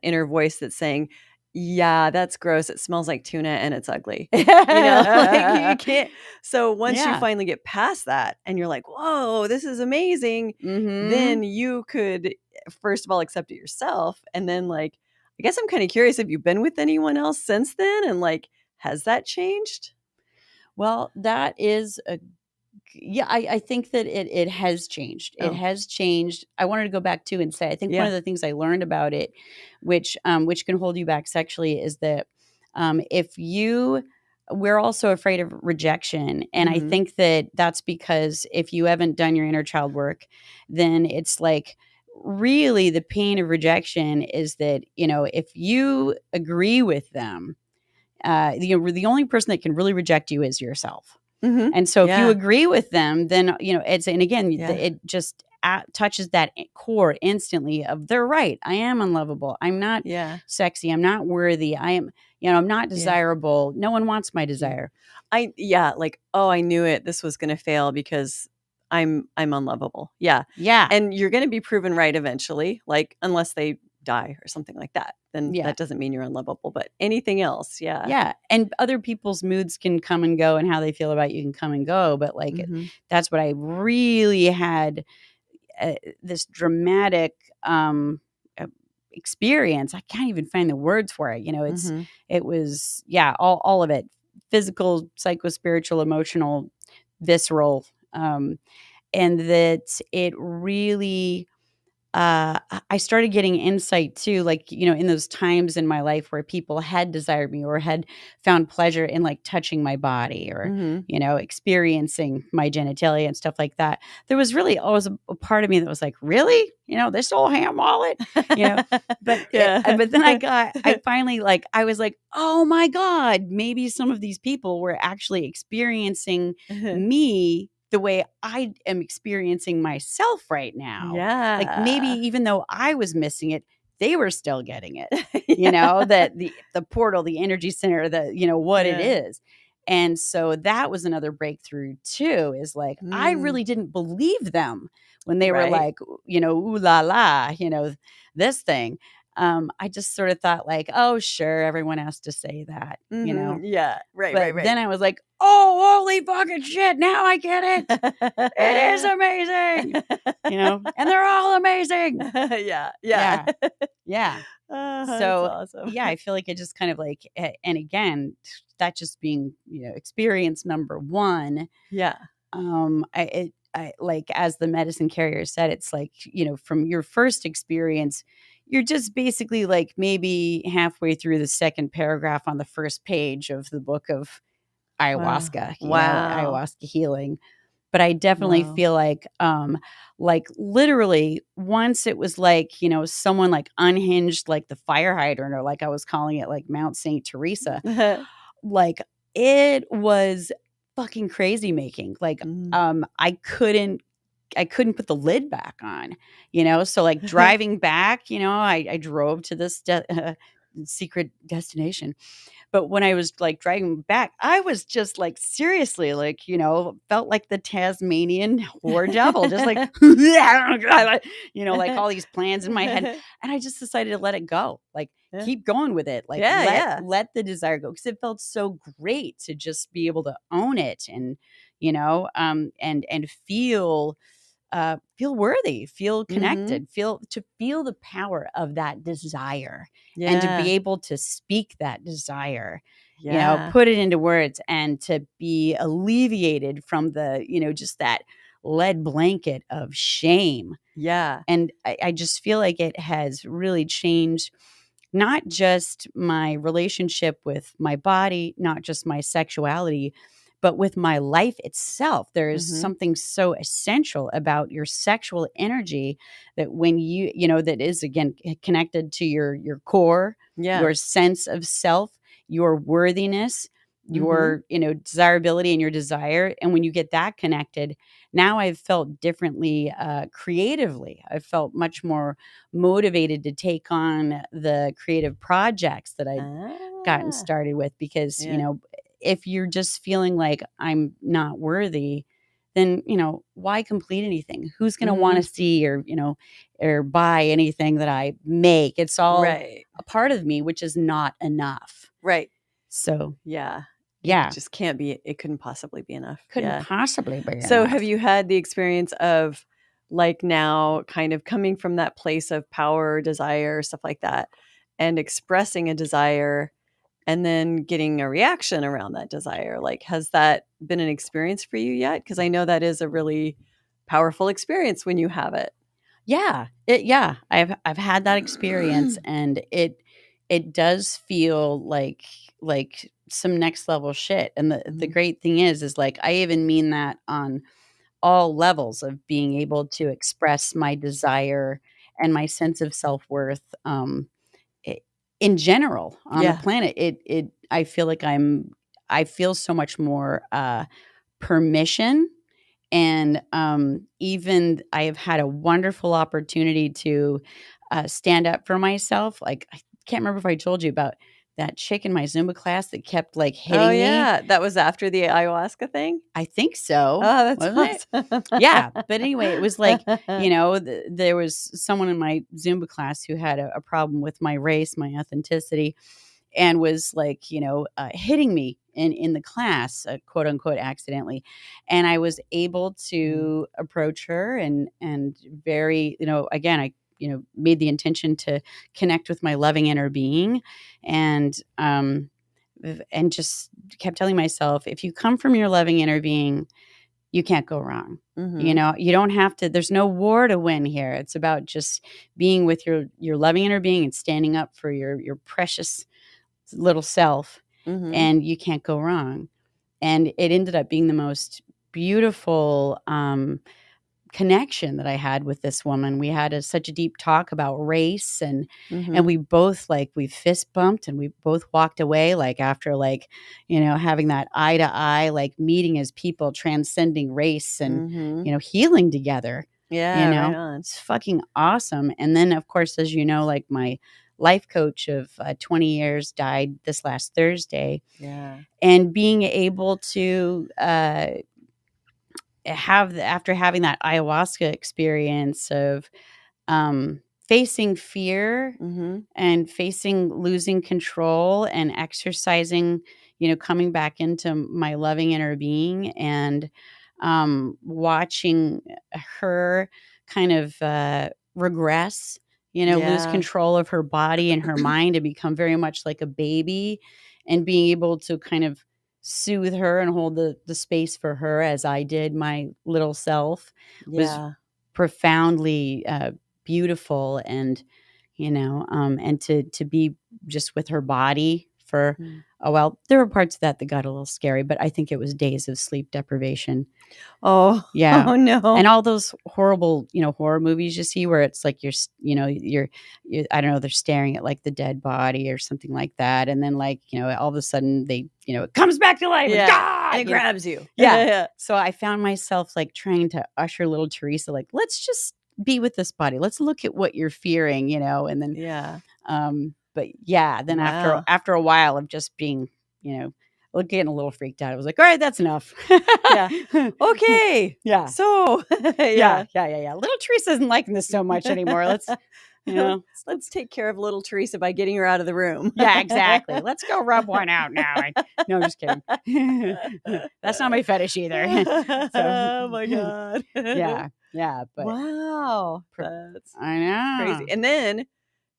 inner voice that's saying, yeah, that's gross. It smells like tuna and it's ugly. Like you can't. So once you finally get past that and you're like, whoa, this is amazing. Then you could, first of all, accept it yourself. And then like, I guess I'm kind of curious, have you been with anyone else since then? And like, has that changed? Well, that is I think that it has changed. It has changed. I wanted to go back to and say, I think one of the things I learned about it, which can hold you back sexually, is that we're also afraid of rejection. And I think that that's because if you haven't done your inner child work, then it's like, really the pain of rejection is that, if you agree with them, the only person that can really reject you is yourself. And so if you agree with them, then, it just touches that core instantly of they're right. I am unlovable. I'm not sexy. I'm not worthy. I am, I'm not desirable. No one wants my desire. I knew it. This was going to fail because I'm unlovable. Yeah. And you're going to be proven right eventually, like unless they die or something like that. Then that doesn't mean you're unlovable, but anything else. Yeah. And other people's moods can come and go and how they feel about you can come and go. But like, that's what I really had this dramatic experience. I can't even find the words for it. It was, all of it, physical, psycho-spiritual, emotional, visceral. And that it really, I started getting insight too, like, in those times in my life where people had desired me or had found pleasure in like touching my body or, experiencing my genitalia and stuff like that. There was really always a part of me that was like, really? This old ham wallet, but then I finally I was like, oh my God, maybe some of these people were actually experiencing me the way I am experiencing myself right now. Yeah. Like maybe even though I was missing it, they were still getting it, that the portal, the energy center, what it is. And so that was another breakthrough too, is like, I really didn't believe them when they were like, ooh la la, this thing. I just sort of thought like, oh, sure, everyone has to say that, you know? Yeah. Right. But then I was like, oh, holy fucking shit. Now I get it. It is it. amazing, you know, and they're all amazing. Yeah. Yeah. Yeah. That's So, awesome. yeah, I feel like it just kind of like, and again, that just being, experience number one. Yeah. I like, as the medicine carrier said, it's like, from your first experience, you're just basically like maybe halfway through the second paragraph on the first page of the book of ayahuasca, Wow. ayahuasca healing. But I definitely Wow. feel like literally once it was like, someone like unhinged like the fire hydrant, or like I was calling it like Mount St. Teresa. Like it was fucking crazy making. Like I couldn't put the lid back on, so like driving back, I drove to this secret destination. But when I was like driving back, I was just like seriously like, felt like the Tasmanian whore devil, just like, like all these plans in my head. And I just decided to let it go. Like keep going with it. Like let the desire go. Cause it felt so great to just be able to own it and, and feel worthy, feel connected, feel the power of that desire and to be able to speak that desire, put it into words and to be alleviated from the, just that lead blanket of shame. Yeah. And I just feel like it has really changed not just my relationship with my body, not just my sexuality, but with my life itself. There is something so essential about your sexual energy that when that is again connected to your core, your sense of self, your worthiness, your desirability and your desire. And when you get that connected, now I've felt differently creatively. I've felt much more motivated to take on the creative projects that I've gotten started with because, if you're just feeling like I'm not worthy, then, why complete anything? Who's going to want to see or buy anything that I make? It's all a part of me, which is not enough. Right. So, yeah. Yeah. It just can't be, it couldn't possibly be enough. Couldn't possibly be So enough. have you had the experience of like now kind of coming from that place of power, desire, stuff like that, and expressing a desire and then getting a reaction around that desire? Like, has that been an experience for you yet? Because I know that is a really powerful experience when you have it. Yeah. I've had that experience and it does feel like some next level shit. And the great thing is like I even mean that on all levels of being able to express my desire and my sense of self-worth in general on the planet. I feel like I feel so much more permission. And even I have had a wonderful opportunity to stand up for myself. Like, I can't remember if I told you about that chick in my Zumba class that kept like hitting me. That was after the ayahuasca thing? I think so. Oh, that's awesome. Yeah. But anyway, it was like, there was someone in my Zumba class who had a problem with my race, my authenticity, and was like, hitting me in the class, quote unquote, accidentally. And I was able to approach her and very, again, I, made the intention to connect with my loving inner being and just kept telling myself, if you come from your loving inner being, you can't go wrong. You don't have to, there's no war to win here. It's about just being with your loving inner being and standing up for your precious little self, and you can't go wrong. And it ended up being the most beautiful connection that I had with this woman. We had such a deep talk about race and we both we fist bumped and we both walked away after having that eye to eye, meeting as people, transcending race and healing together. Right on. It's fucking awesome. And then of course, as my life coach of 20 years died this last Thursday. Yeah. And being able to after having that ayahuasca experience of facing fear Mm-hmm. and facing losing control and exercising, coming back into my loving inner being and watching her kind of regress, lose Yeah. control of her body and her mind and become very much like a baby, and being able to kind of soothe her and hold the space for her as I did my little self was Yeah. profoundly beautiful. And and to be just with her body for Mm. a while. There were parts of that got a little scary, but I think it was days of sleep deprivation. Oh, Yeah. oh no. And all those horrible, horror movies you see where it's like you're I don't know, they're staring at like the dead body or something like that, and then like all of a sudden they it comes back to life, Yeah. and, And it grabs you. Yeah. So I found myself like trying to usher little Teresa, like, let's just be with this body. Let's look at what you're fearing, and then Yeah. but yeah, then Wow. after a while of just being, getting a little freaked out, I was like, all right, that's enough. Yeah. Okay. Yeah. So Yeah. Little Teresa isn't liking this so much anymore. Let's let's take care of little Teresa by getting her out of the room. Yeah, exactly. Let's go rub one out now. No, I'm just kidding. That's not my fetish either. Oh my God. Yeah. But Wow. That's I know. crazy. And then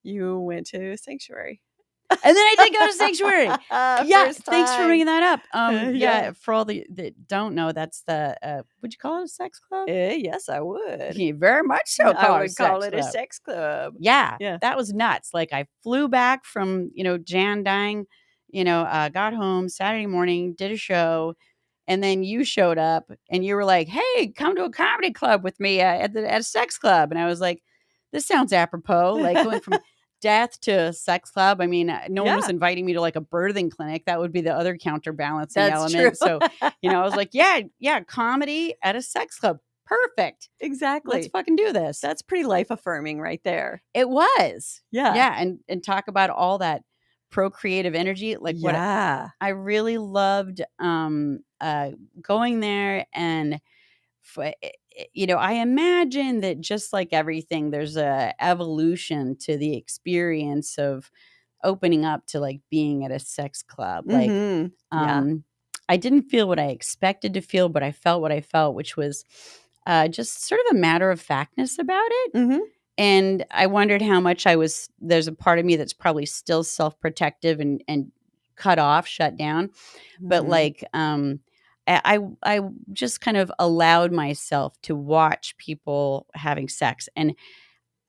you went to Sanctuary. And then I did go to Sanctuary. Yeah, First thanks for time. bringing that up. Yeah. Yeah, for all that don't know, that's the would you call it a sex club? Yes, I would. Yeah, very much so. I would call it a sex club. Yeah, Yeah. that was nuts. Like I flew back from Jan dying, got home Saturday morning, did a show, and then you showed up and you were like, "Hey, come to a comedy club with me at a sex club," and I was like, "This sounds apropos." Like going from death to a sex club. I mean, no one was inviting me to like a birthing clinic. That would be the other counterbalancing element. True. So, I was like, yeah, comedy at a sex club. Perfect. Exactly. Let's fucking do this. That's pretty life affirming right there. It was. Yeah. Yeah. And talk about all that procreative energy. Like what I really loved going there. And I imagine that just like everything, there's a evolution to the experience of opening up to like being at a sex club. Like, I didn't feel what I expected to feel, but I felt what I felt, which was just sort of a matter of factness about it. Mm-hmm. And I wondered how much there's a part of me that's probably still self-protective and cut off, shut down. Mm-hmm. But like, I just kind of allowed myself to watch people having sex. And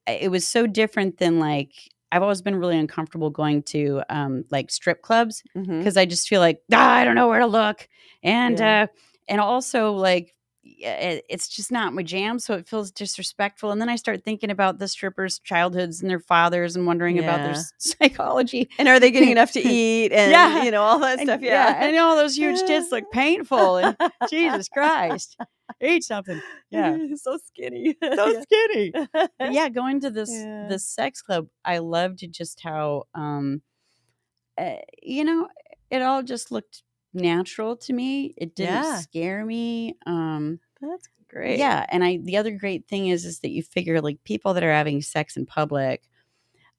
it was so different than like, I've always been really uncomfortable going to like strip clubs because I just feel like, I don't know where to look. And also like, it's just not my jam. So it feels disrespectful. And then I start thinking about the strippers' childhoods and their fathers and wondering about their psychology. And are they getting enough to eat? And, all that stuff. Yeah. And all those huge tits look painful. And Jesus Christ, eat something. Yeah. So skinny. So skinny. But yeah, going to this sex club, I loved just how, it all just looked natural to me. It didn't scare me. That's great. Yeah. And the other great thing is that you figure like people that are having sex in public,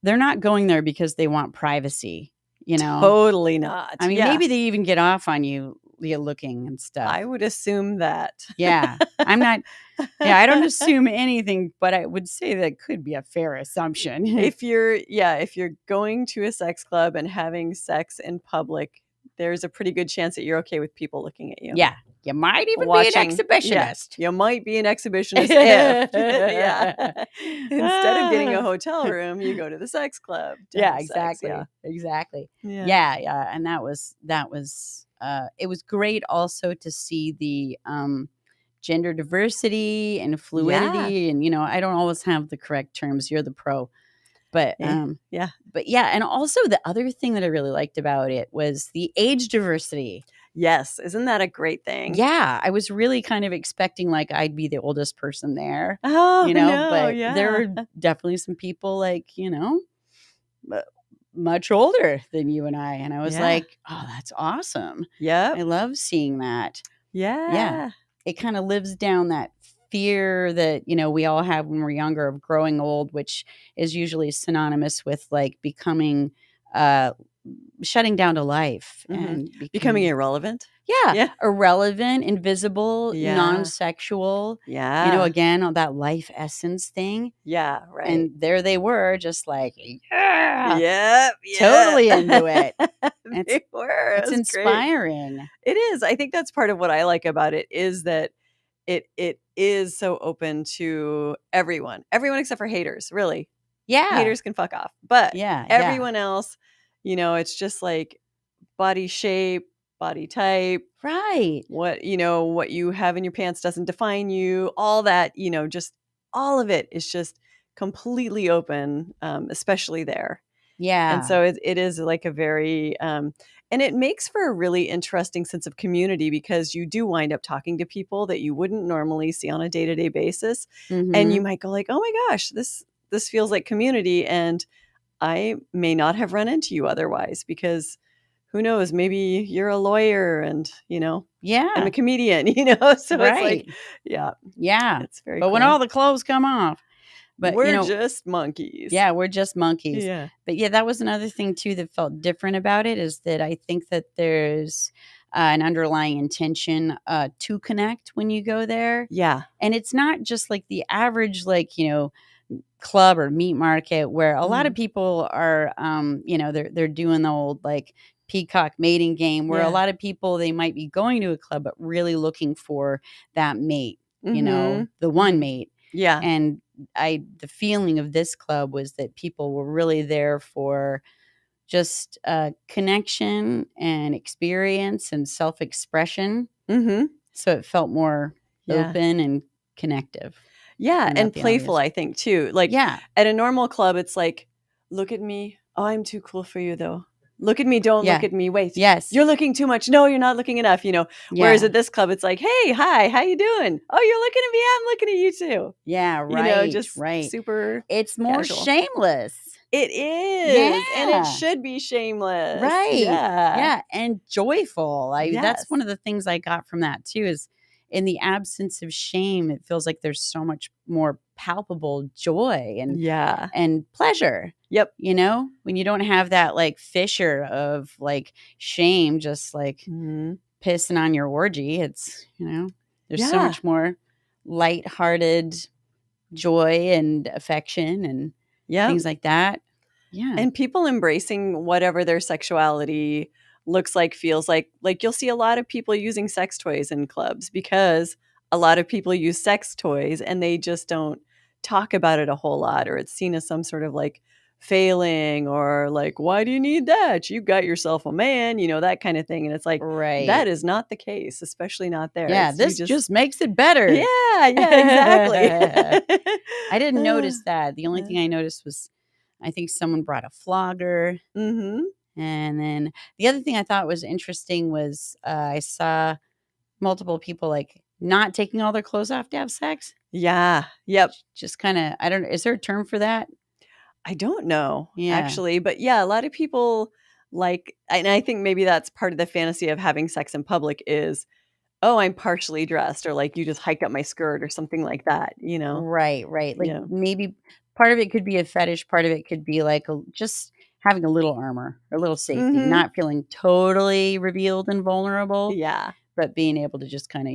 they're not going there because they want privacy, Totally not. I mean, maybe they even get off on you looking and stuff. I would assume that. Yeah. I'm not, I don't assume anything, but I would say that could be a fair assumption. If you're going to a sex club and having sex in public, there's a pretty good chance that you're okay with people looking at you. Yeah. You might even be an exhibitionist. You might be an exhibitionist if. Instead of getting a hotel room, you go to the sex club. Yeah, exactly. Exactly. Yeah. And that was it was great also to see the gender diversity and fluidity. And, I don't always have the correct terms. You're the pro. But But and also the other thing that I really liked about it was the age diversity. Yes. Isn't that a great thing? Yeah. I was really kind of expecting like I'd be the oldest person there. Oh, but there were definitely some people like, much older than you and I. And I was like, oh, that's awesome. Yeah. I love seeing that. Yeah. It kind of lives down that fear that, we all have when we're younger of growing old, which is usually synonymous with like becoming, shutting down to life and becoming irrelevant. Yeah. Irrelevant, invisible, Yeah. non-sexual. Yeah. Again, on that life essence thing. Yeah, right. And there they were, just like, yeah. Yep. Totally into it. They were. It's inspiring. Great. It is. I think that's part of what I like about it, is that it is so open to everyone. Everyone except for haters, really. Yeah. Haters can fuck off. But Yeah. everyone else, it's just like body shape, body type. Right. What you have in your pants doesn't define you. All that, just all of it is just completely open, especially there. Yeah. And so it is like a very, and it makes for a really interesting sense of community, because you do wind up talking to people that you wouldn't normally see on a day-to-day basis. And you might go like, oh my gosh, this feels like community. And I may not have run into you otherwise, because who knows, maybe you're a lawyer and, Yeah. I'm a comedian, so it's like, yeah. It's very But cool. when all the clothes come off, but we're just monkeys. Yeah, we're just monkeys. Yeah. But yeah, that was another thing too that felt different about it, is that I think that there's an underlying intention to connect when you go there. Yeah. And it's not just like the average, like, club or meat market where a lot of people are, they're doing the old like peacock mating game, where a lot of people, they might be going to a club, but really looking for that mate, the one mate. Yeah. And the feeling of this club was that people were really there for just connection and experience and self-expression. So it felt more open and connective. Yeah. And playful, I think, too. Like, at a normal club, it's like, look at me. Oh, I'm too cool for you, though. Look at me. Don't look at me. Wait. Yes. You're looking too much. No, you're not looking enough, Whereas at this club, it's like, hey, hi, how you doing? Oh, you're looking at me. I'm looking at you, too. Yeah, right. Just super It's more casual. Shameless. It is. And it should be shameless. Right. Yeah. Yeah. And joyful. That's one of the things I got from that, too, is in the absence of shame, it feels like there's so much more palpable joy and pleasure. Yep. When you don't have that like fissure of like shame, just like pissing on your orgy, it's, there's so much more lighthearted joy and affection and things like that. Yeah. And people embracing whatever their sexuality looks like, feels like you'll see a lot of people using sex toys in clubs, because a lot of people use sex toys and they just don't talk about it a whole lot, or it's seen as some sort of like failing, or like, why do you need that? You got yourself a man, that kind of thing. And it's like, that is not the case, especially not there. Yeah, this just makes it better. Yeah, exactly. I didn't notice that. The only thing I noticed was, I think someone brought a flogger. And then the other thing I thought was interesting was I saw multiple people like not taking all their clothes off to have sex. Yeah. Yep. Just kind of, I don't know. Is there a term for that? I don't know, actually. But yeah, a lot of people like, and I think maybe that's part of the fantasy of having sex in public is, oh, I'm partially dressed, or like you just hiked up my skirt or something like that, Right. Like maybe part of it could be a fetish. Part of it could be like just having a little armor, a little safety, not feeling totally revealed and vulnerable. Yeah. But being able to just kind of,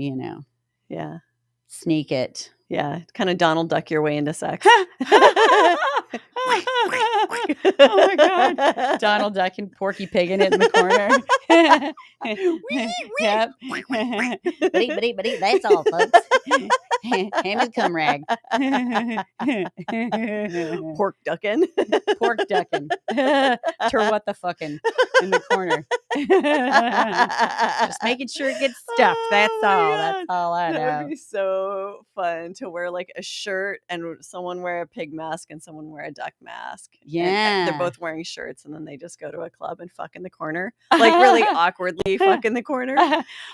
sneak it. Yeah. Kind of Donald Duck your way into sex. Oh my God. Donald Duck and Porky Pigging it in the corner. Yep. But that's all, folks. Hand me the cum rag. Pork ducking. Pork ducking. Tur what the fucking in the corner. Just making sure it gets stuffed. That's all. That's all I know. That would be so fun to wear like a shirt and someone wear a pig mask and someone wear a duck mask. Yeah. And they're both wearing shirts, and then they just go to a club and fuck in the corner. Like really awkwardly fuck in the corner.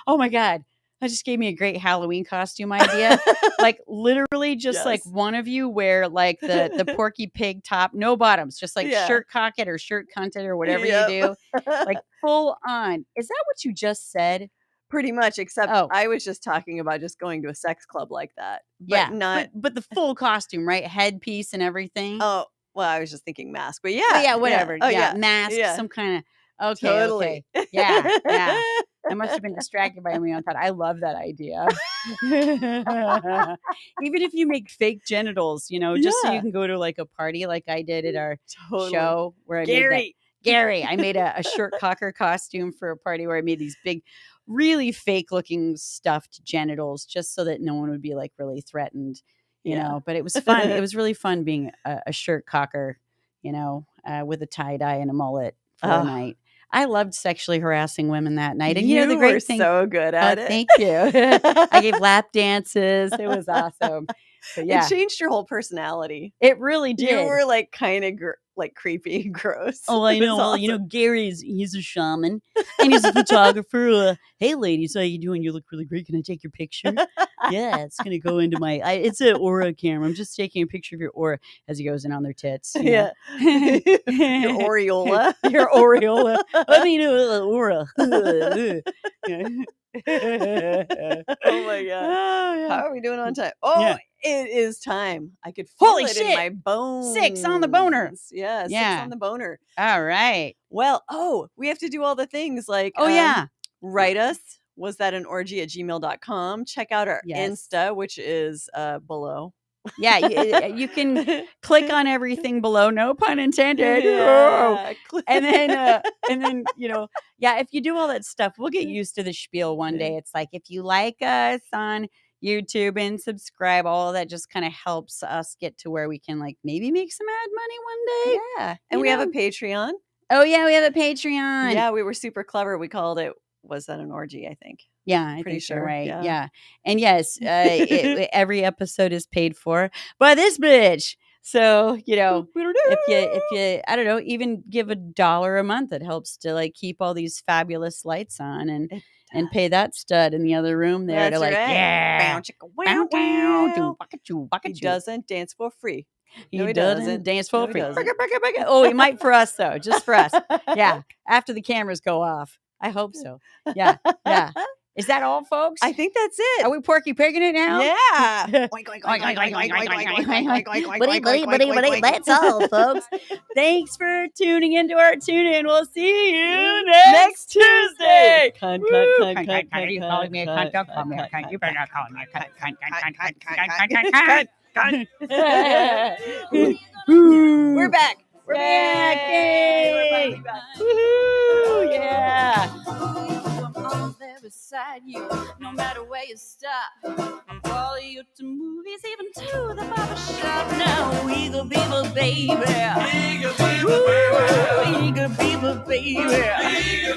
Oh my God. That just gave me a great Halloween costume idea. Like literally just like one of you wear like the Porky Pig top, no bottoms, just like shirt cock it or shirt cunt it or whatever you do. Like full on. Is that what you just said? Pretty much, except Oh. I was just talking about just going to a sex club like that. But Yeah, not. but the full costume, right? Headpiece and everything. Oh, well, I was just thinking mask, but yeah. But yeah, whatever. Oh, Yeah, mask, yeah. some kind of. Okay, Totally. okay. Yeah, yeah. I must have been distracted by my own thought. I love that idea. Even if you make fake genitals, just so you Yeah. can go to like a party like I did at our Totally. show where I made Gary. I made a shirt cocker costume for a party where I made these big, really fake looking stuffed genitals just so that no one would be like really threatened, you know. But it was fun. It was really fun being a shirt cocker, with a tie dye and a mullet for a night. I loved sexually harassing women that night. And the great were thing. So good at it. Thank you. I gave lap dances. It was awesome. But yeah. It changed your whole personality. It really did. You were like kind of like creepy and gross. Oh, I know. Well, Awesome. He's a shaman and he's a photographer. Hey, ladies, how you doing? You look really great. Can I take your picture? Yeah, it's going to go into it's an aura camera. I'm just taking a picture of your aura as he goes in on their tits. Yeah. Your aureola. Your aureola. I mean, aura. Oh my god. Oh, yeah. How are we doing on time? Oh, Yeah. It is time. I could feel Holy it shit. in my bones. 6 on the boner. Yeah, 6 Yeah. on the boner. All right. Well, we have to do all the things like yeah. write us. Was that an orgy at gmail.com? Check out our Yes. Insta, which is below. Yeah, you can click on everything below, no pun intended. Yeah. And then, if you do all that stuff, we'll get used to the spiel one day. It's like, if you like us on YouTube and subscribe, all of that just kind of helps us get to where we can like maybe make some ad money one day. Yeah. And we have a Patreon. Oh yeah, we have a Patreon. Yeah, we were super clever. We called it, was that an orgy, I think. Yeah, I Pretty think so, sure, right? yeah. Yeah. And yes, every episode is paid for by this bitch. So, if you, I don't know, even give $1 a month, it helps to like keep all these fabulous lights on and pay that stud in the other room there. That's to like, right. yeah. Bow, chicka, wow, wow. He He doesn't dance for free. No, he doesn't doesn't. dance for No, he free. doesn't. Oh, he might for us though, just for us. Yeah, after the cameras go off. I hope so. Yeah, yeah. Is that all, folks? I think that's it. Are we Porky Pigging it now? Yeah. That's all, folks. Thanks for tuning into our tune-in. We'll see you next Tuesday. Cunt. You calling me a cunt? Don't call me a cunt. You better not call me a cunt. We're back. We're back. Yay. Woohoo. Yeah. I'm there beside you, no matter where you stop. I'll follow you to movies, even to the barber shop. Now, eager beaver, baby. Eager beaver, baby. Eager beaver, baby.